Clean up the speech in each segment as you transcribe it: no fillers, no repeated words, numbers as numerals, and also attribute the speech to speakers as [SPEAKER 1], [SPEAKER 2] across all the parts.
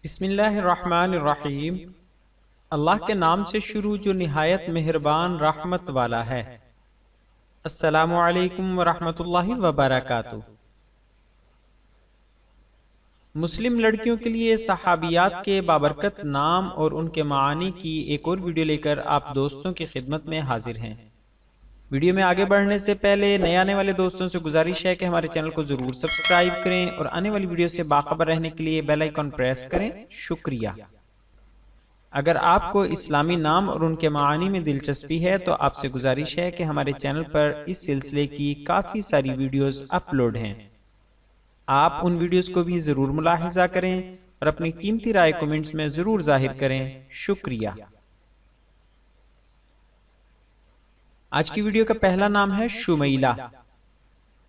[SPEAKER 1] بسم اللہ الرحمن الرحیم۔ اللہ کے نام سے شروع جو نہایت مہربان رحمت والا ہے۔ السلام علیکم ورحمۃ اللہ وبرکاتہ۔ مسلم لڑکیوں کے لیے صحابیات کے بابرکت نام اور ان کے معانی کی ایک اور ویڈیو لے کر آپ دوستوں کی خدمت میں حاضر ہیں۔ ویڈیو میں آگے بڑھنے سے پہلے نئے آنے والے دوستوں سے گزارش ہے کہ ہمارے چینل کو ضرور سبسکرائب کریں اور آنے والی ویڈیو سے باخبر رہنے کے لیے بیل آئیکن پریس کریں۔ شکریہ۔ اگر آپ کو اسلامی نام اور ان کے معانی میں دلچسپی ہے تو آپ سے گزارش ہے کہ ہمارے چینل پر اس سلسلے کی کافی ساری ویڈیوز اپلوڈ ہیں، آپ ان ویڈیوز کو بھی ضرور ملاحظہ کریں اور اپنی قیمتی رائے کمنٹس میں ضرور ظاہر کریں۔ شکریہ۔ آج کی ویڈیو کا پہلا نام ہے شمیلہ،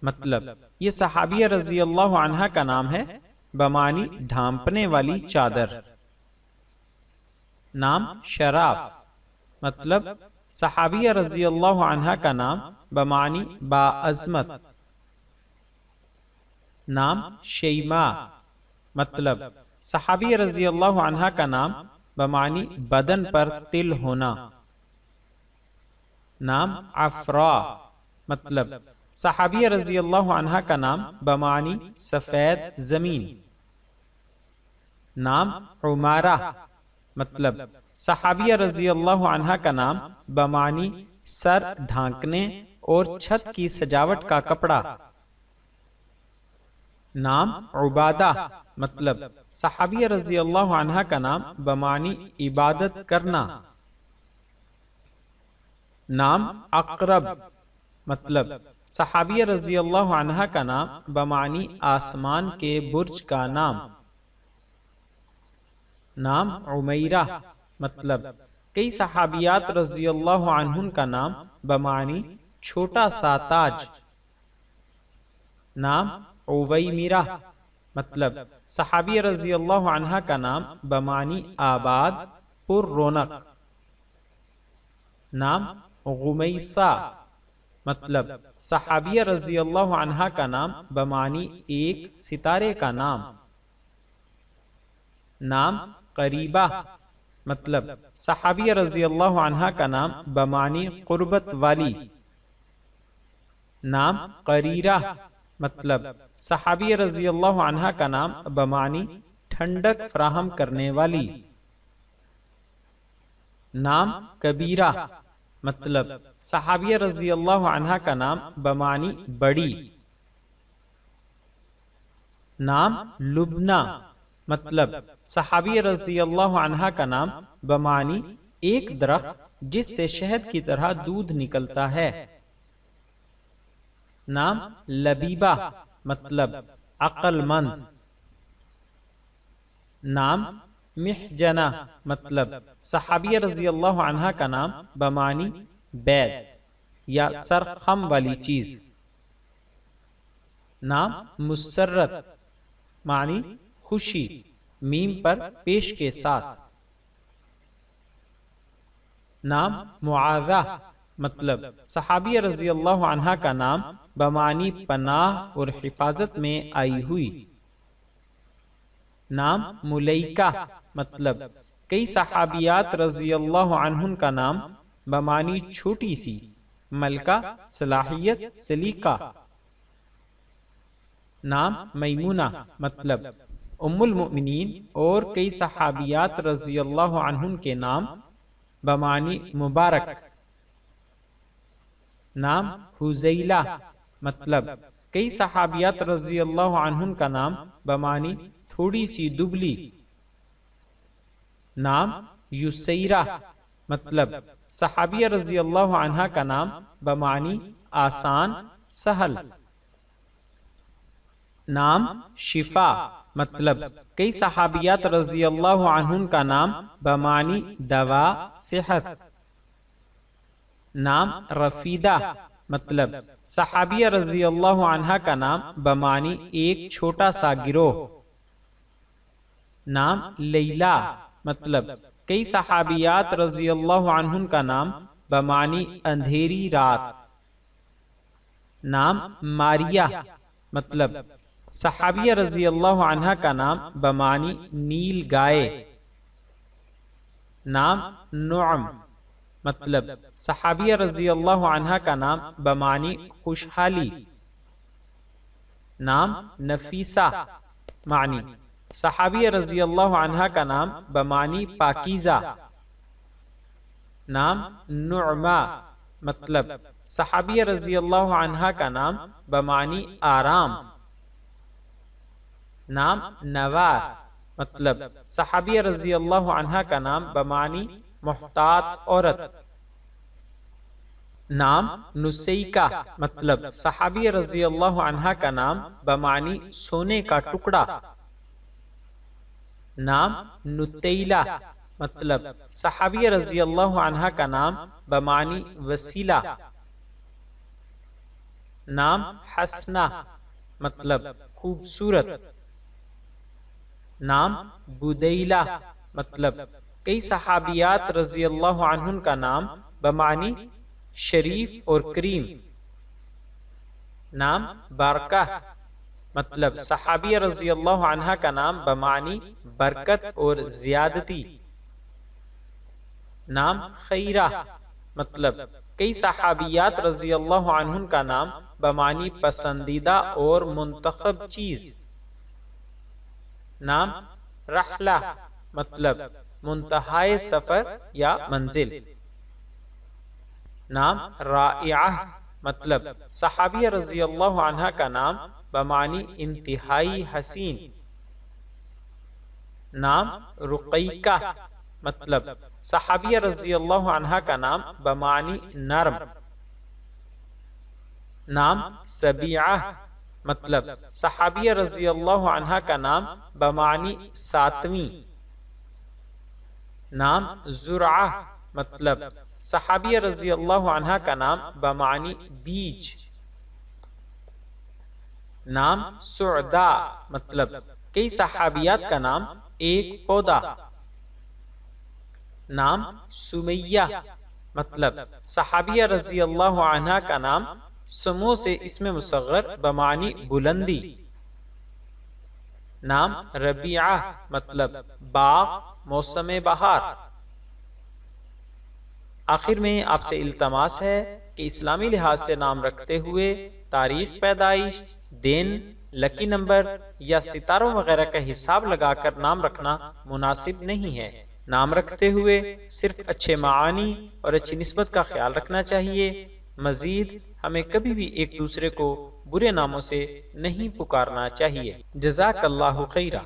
[SPEAKER 1] مطلب یہ صحابیہ رضی اللہ عنہا کا نام ہے، بمعنی ڈھانپنے والی چادر۔ نام شراف، مطلب صحابیہ رضی اللہ عنہا کا نام بمعنی باعظمت۔ نام شیماء، مطلب صحابیہ رضی اللہ عنہا کا نام بمعنی بدن پر تل ہونا۔ نام عفراء، مطلب صحابیہ رضی اللہ عنہا کا نام بمعنی سفید زمین۔ نام عمارہ، مطلب صحابیہ رضی اللہ عنہا کا نام بمعنی سر ڈھانکنے اور چھت کی سجاوٹ کا کپڑا۔ نام عبادہ، مطلب صحابیہ رضی اللہ عنہا کا نام بمعنی عبادت کرنا۔ نام اقرب، مطلب صحابیہ رضی اللہ عنہا کا نام بمعنی آسمان کے برج کا نام۔ نام عمیرہ، مطلب کئی صحابیات رضی اللہ عنہن کا نام بمعنی چھوٹا سا تاج۔ نام عویمرہ، مطلب صحابیہ رضی اللہ عنہا کا نام بمعنی آباد پر رونق۔ نام غمیسہ، مطلب صحابیہ رضی اللہ عنہا کا نام بمعنی ایک ستارے کا نام۔ نام قریبہ، مطلب صحابیہ رضی اللہ عنہا کا نام بمعنی قربت والی۔ نام قریرہ، مطلب صحابیہ رضی اللہ عنہا کا نام بمعنی ٹھنڈک فراہم کرنے والی۔ نام کبیرہ، مطلب صحابیہ رضی اللہ عنہا کا نام بمعنی بڑی۔ نام لبنہ، مطلب صحابیہ رضی اللہ عنہا کا نام بمعنی ایک درخت جس سے شہد کی طرح دودھ نکلتا ہے۔ نام لبیبہ، مطلب عقل مند۔ نام محجنہ، مطلب صحابیہ رضی اللہ عنہا کا نام بمعنی بید یا سرخم والی چیز۔ نام مسرت، معنی خوشی، میم پر پیش کے ساتھ۔ نام معاذہ، مطلب صحابیہ رضی اللہ عنہا کا نام بمعنی پناہ اور حفاظت میں آئی ہوئی۔ نام ملیکہ، مطلب کئی صحابیات رضی اللہ عنہن کا نام بمعنی چھوٹی سی، ملکہ صلاحیت سلیقہ۔ نام میمونہ، مطلب ام المؤمنین اور کئی صحابیات رضی اللہ عنہن کے نام بمعنی مبارک۔ نام حزیلہ، مطلب کئی صحابیات رضی اللہ عنہن کا نام بمعنی تھوڑی سی دبلی۔ نام یسیرہ، مطلب صحابیہ رضی اللہ عنہا کا نام بمعنی آسان سہل۔ نام شفا، مطلب کئی صحابیات رضی اللہ عنہن کا نام بمعنی دوا صحت۔ نام رفیدہ، مطلب صحابیہ رضی اللہ عنہا کا نام بمعنی ایک چھوٹا سا گروہ۔ نام لیلہ، مطلب کئی صحابیات رضی اللہ عنہن کا نام بمعنی اندھیری رات۔ نام ماریہ، مطلب صحابیہ رضی اللہ عنہ کا نام بمانی نیل گائے. نام نعم مطلب صحابیہ رضی اللہ عنہ کا نام بمانی خوشحالی. نام نفیسہ معنی صحابیہ رضی اللہ عنہ کا نام بمانی پاکیزہ. نام نعمہ مطلب صحابیہ رضی اللہ عنہ کا نام بمانی آرام. نام نوار مطلب صحابیہ رضی اللہ عنہ کا نام بمانی محتاط عورت. نام نسیکہ مطلب صحابیہ رضی اللہ عنہ کا نام بمانی سونے کا ٹکڑا. نام نتیلہ مطلب صحابیہ رضی اللہ عنہ کا نام بمانی وسیلہ. نام حسنہ مطلب خوبصورت. نام بدیلہ مطلب کئی صحابیات رضی اللہ عنہن کا نام بمانی شریف اور کریم. نام بارکہ مطلب صحابیہ رضی اللہ عنہ کا نام بمانی برکت اور زیادتی. نام خیرہ مطلب کئی صحابیات رضی اللہ عنہن کا نام بمانی پسندیدہ اور منتخب چیز. نام رحلہ مطلب منتہائے سفر یا منزل. نام رائعہ مطلب صحابیہ رضی اللہ عنہ کا نام بمانی انتہائی حسین. نام رقیقہ مطلب صحابیہ رضی اللہ عنہ کا نام بمانی نرم. نام سبیعہ مطلب صحابیہ رضی اللہ عنہ کا نام بمانی ساتویں. نام زرعہ مطلب صحابیہ رضی اللہ عنہ کا نام بمانی بیج. نام سعدا مطلب کئی صحابیات کا نام ایک پودا. نام سمیہ مطلب صحابیہ رضی اللہ عنہ کا نام سمو سے اسم مصغر بمانی بلندی. نام ربیعہ مطلب باغ موسم بہار. آخر میں آپ سے التماس ہے کہ اسلامی لحاظ سے نام رکھتے ہوئے تاریخ پیدائش، دن، لکی نمبر یا ستاروں وغیرہ کا حساب لگا کر نام رکھنا مناسب نہیں ہے. نام رکھتے ہوئے صرف اچھے معانی اور اچھی نسبت کا خیال رکھنا چاہیے. مزید ہمیں کبھی بھی ایک دوسرے کو برے ناموں سے نہیں پکارنا چاہیے. جزاک اللہ خیرہ.